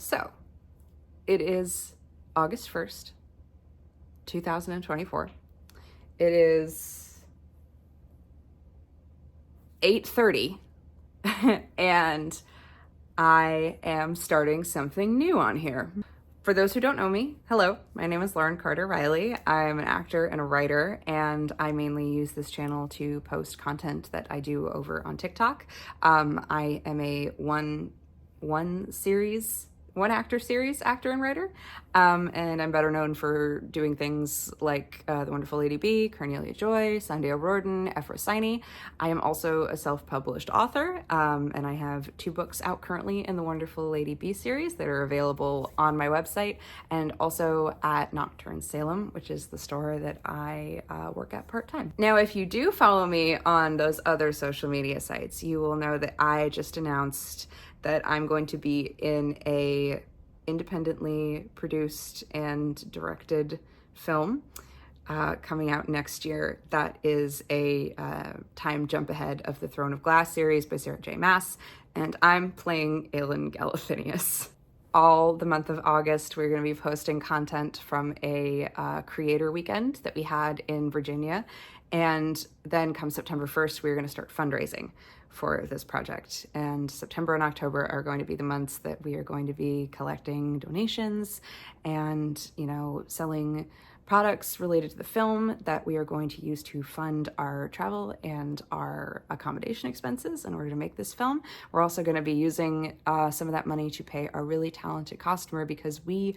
So, it is August 1st, 2024. It is 8:30 and I am starting something new on here. For those who don't know me, hello, my name is Lauren Carter Riley. I'm an actor and a writer, and I mainly use this channel to post content that I do over on TikTok. I am a one actor series actor and writer, and I'm better known for doing things like The Wonderful Lady B, Cornelia Joy, Sunday O'Riordan, Ephrosyne. I am also a self-published author, and I have 2 books out currently in the Wonderful Lady B series that are available on my website and also at Nocturne Salem, which is the store that I work at part-time. Now, if you do follow me on those other social media sites, you will know that I just announced that I'm going to be in a independently produced and directed film coming out next year. That is a time jump ahead of the Throne of Glass series by Sarah J. Maas, and I'm playing Aelin Galathinius. All the month of August, we're going to be posting content from a creator weekend that we had in Virginia, and then come September 1st, we're going to start fundraising for this project. And September and October are going to be the months that we are going to be collecting donations and, selling products related to the film that we are going to use to fund our travel and our accommodation expenses in order to make this film. We're also going to be using some of that money to pay our really talented costumer, because we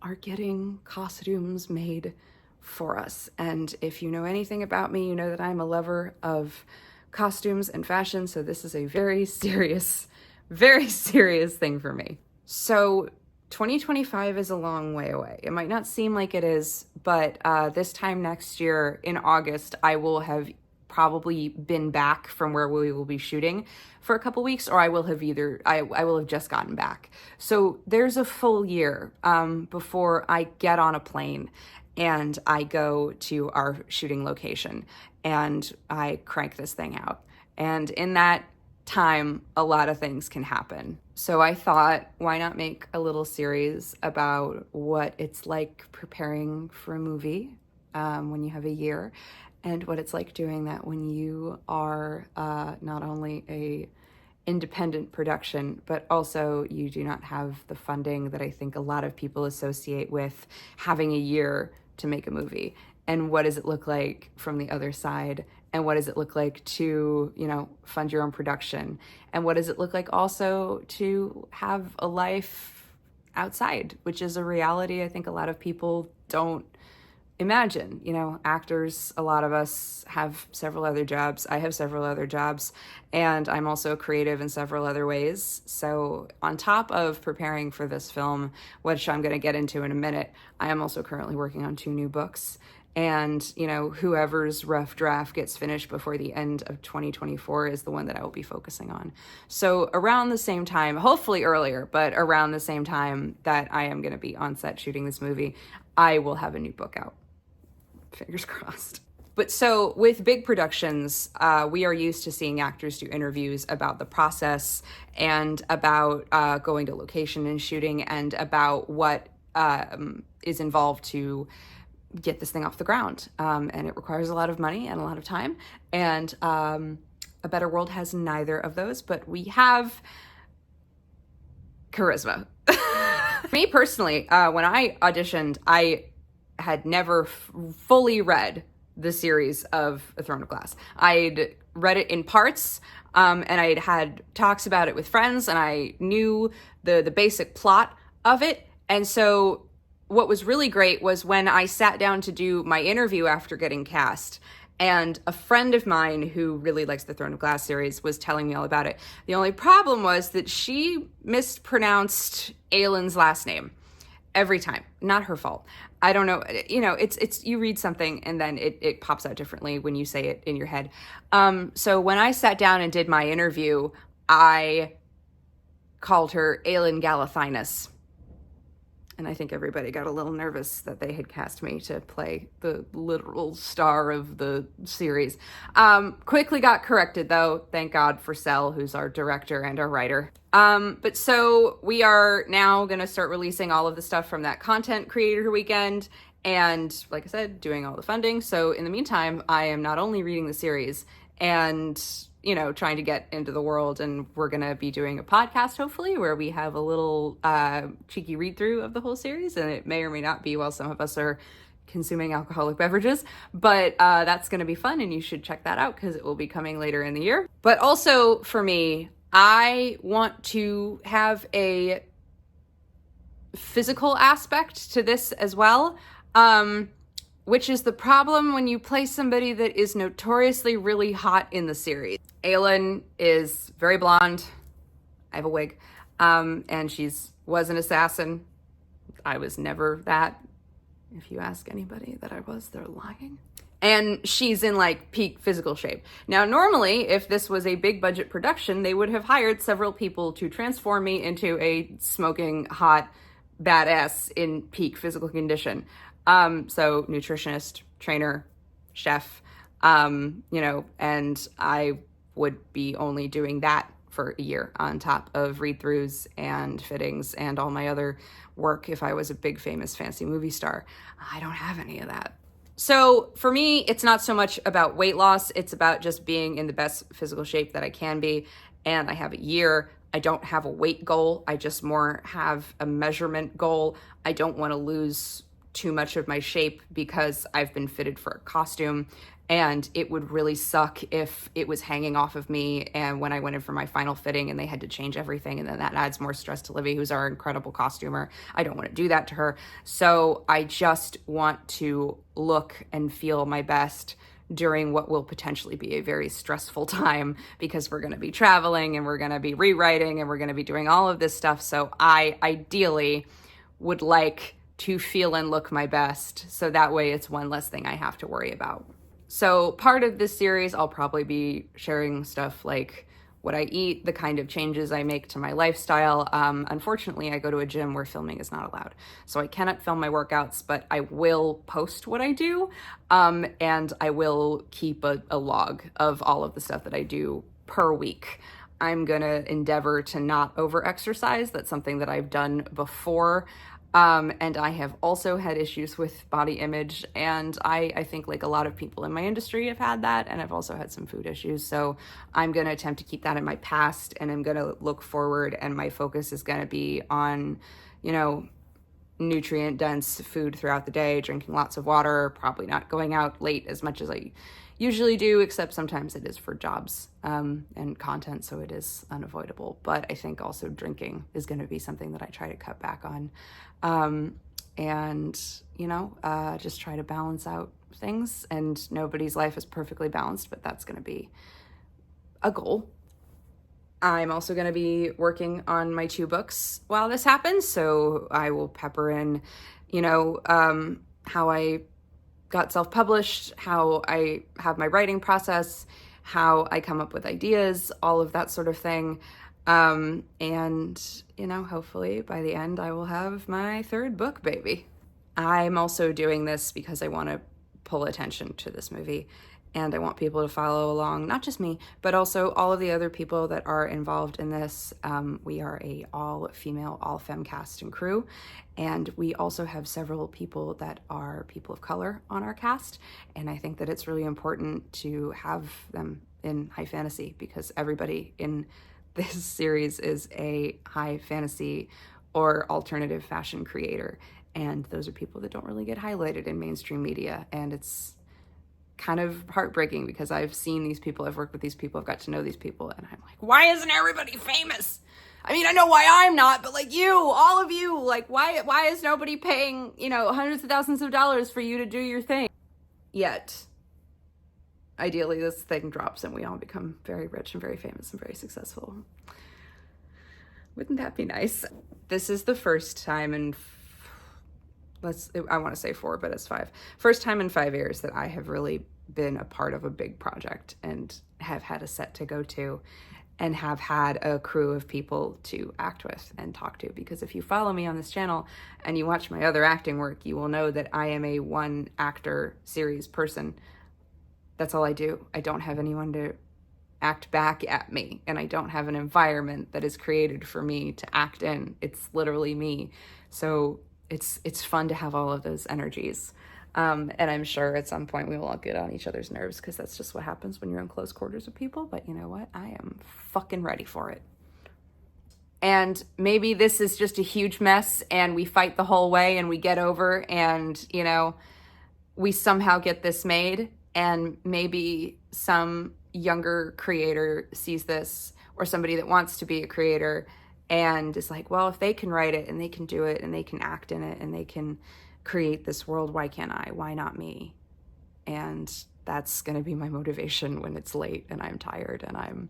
are getting costumes made for us. And if you know anything about me, you know that I'm a lover of costumes and fashion, so this is a very serious thing for me. So 2025 is a long way away. It might not seem like it is, but this time next year in August, I will have probably been back from where we will be shooting for a couple weeks, or I will have just gotten back. So there's a full year before I get on a plane and I go to our shooting location and I crank this thing out. And in that time, a lot of things can happen. So I thought, why not make a little series about what it's like preparing for a movie when you have a year, and what it's like doing that when you are not only a independent production, but also you do not have the funding that I think a lot of people associate with having a year to make a movie. And what does it look like from the other side? And what does it look like to, fund your own production? And what does it look like also to have a life outside, which is a reality I think a lot of people don't imagine. Actors, a lot of us have several other jobs. I have several other jobs, and I'm also creative in several other ways. So on top of preparing for this film, which I'm going to get into in a minute, I am also currently working on 2 new books. And, whoever's rough draft gets finished before the end of 2024 is the one that I will be focusing on. So around the same time, hopefully earlier, but around the same time that I am going to be on set shooting this movie, I will have a new book out. Fingers crossed. But so with big productions, we are used to seeing actors do interviews about the process and about going to location and shooting, and about what is involved to get this thing off the ground. And it requires a lot of money and a lot of time. And A Better World has neither of those, but we have charisma. Me personally, when I auditioned, I had never fully read the series of A Throne of Glass. I'd read it in parts, and I'd had talks about it with friends, and I knew the basic plot of it. And so what was really great was when I sat down to do my interview after getting cast, and a friend of mine who really likes the Throne of Glass series was telling me all about it. The only problem was that she mispronounced Aelin's last name every time. Not her fault. I don't know. It's you read something and then it pops out differently when you say it in your head. So when I sat down and did my interview, I called her Aelin Galathinius. And I think everybody got a little nervous that they had cast me to play the literal star of the series. Quickly got corrected, though. Thank God for Sel, who's our director and our writer. But so we are now going to start releasing all of the stuff from that content creator weekend. And like I said, doing all the funding. So in the meantime, I am not only reading the series and, you know, trying to get into the world, and we're going to be doing a podcast, hopefully, where we have a little cheeky read through of the whole series. And it may or may not be while some of us are consuming alcoholic beverages, but that's going to be fun, and you should check that out because it will be coming later in the year. But also for me, I want to have a physical aspect to this as well, which is the problem when you play somebody that is notoriously really hot in the series. Aelin is very blonde. I have a wig. And was an assassin. I was never that. If you ask anybody that I was, they're lying. And she's in like peak physical shape. Now, normally, if this was a big budget production, they would have hired several people to transform me into a smoking hot badass in peak physical condition. So nutritionist, trainer, chef, you know, and I would be only doing that for a year on top of read-throughs and fittings and all my other work if I was a big famous fancy movie star. I don't have any of that. So for me, it's not so much about weight loss. It's about just being in the best physical shape that I can be. And I have a year. I don't have a weight goal. I just more have a measurement goal. I don't want to lose too much of my shape because I've been fitted for a costume, and it would really suck if it was hanging off of me and when I went in for my final fitting and they had to change everything, and then that adds more stress to Livy, who's our incredible costumer. I don't want to do that to her. So I just want to look and feel my best during what will potentially be a very stressful time, because we're going to be traveling and we're going to be rewriting and we're going to be doing all of this stuff. So I ideally would like to feel and look my best, so that way it's one less thing I have to worry about. So part of this series, I'll probably be sharing stuff like what I eat, the kind of changes I make to my lifestyle. Unfortunately, I go to a gym where filming is not allowed, so I cannot film my workouts, but I will post what I do, and I will keep a log of all of the stuff that I do per week. I'm gonna endeavor to not over-exercise. That's something that I've done before. And I have also had issues with body image, and I think like a lot of people in my industry have had that, and I've also had some food issues. So I'm going to attempt to keep that in my past, and I'm going to look forward, and my focus is going to be on, you know, nutrient dense food throughout the day, drinking lots of water, probably not going out late as much as I usually do, except sometimes it is for jobs and content, so it is unavoidable. But I think also drinking is going to be something that I try to cut back on, and you know, just try to balance out things. And nobody's life is perfectly balanced, but that's going to be a goal. I'm also going to be working on my 2 books while this happens, so I will pepper in, you know, how I got self-published, how I have my writing process, how I come up with ideas, all of that sort of thing. And, you know, hopefully by the end I will have my 3rd book, baby. I'm also doing this because I want to pull attention to this movie, and I want people to follow along, not just me, but also all of the other people that are involved in this. We are a all-female, all-femme cast and crew, and we also have several people that are people of color on our cast, and I think that it's really important to have them in high fantasy, because everybody in this series is a high fantasy or alternative fashion creator, and those are people that don't really get highlighted in mainstream media, and it's kind of heartbreaking because I've seen these people, I've worked with these people, I've got to know these people, and I'm like, why isn't everybody famous? I mean, I know why I'm not, but like you, all of you, like why is nobody paying, you know, hundreds of thousands of dollars for you to do your thing? Yet, ideally this thing drops and we all become very rich and very famous and very successful. Wouldn't that be nice? This is the first time in I want to say 4, but it's 5. First time in 5 years that I have really been a part of a big project and have had a set to go to. and have had a crew of people to act with and talk to. Because if you follow me on this channel and you watch my other acting work, you will know that I am a one actor series person. That's all I do. I don't have anyone to act back at me, and I don't have an environment that is created for me to act in. It's literally me. So it's fun to have all of those energies. And I'm sure at some point we will all get on each other's nerves, because that's just what happens when you're in close quarters with people. But you know what? I am fucking ready for it. And maybe this is just a huge mess and we fight the whole way and we get over, and, you know, we somehow get this made, and maybe some younger creator sees this, or somebody that wants to be a creator, and is like, well, if they can write it and they can do it and they can act in it and they can create this world, why can't I? Why not me? And that's going to be my motivation when it's late and I'm tired and I'm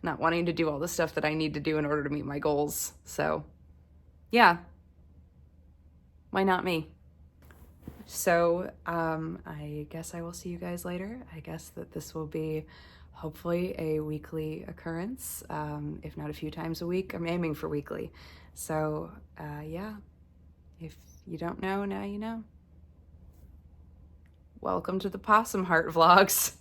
not wanting to do all the stuff that I need to do in order to meet my goals. So yeah, why not me? So I guess I will see you guys later. I guess that this will be hopefully a weekly occurrence, if not a few times a week. I'm aiming for weekly. So yeah, if you don't know, now you know. Welcome to the PossumHeart vlogs.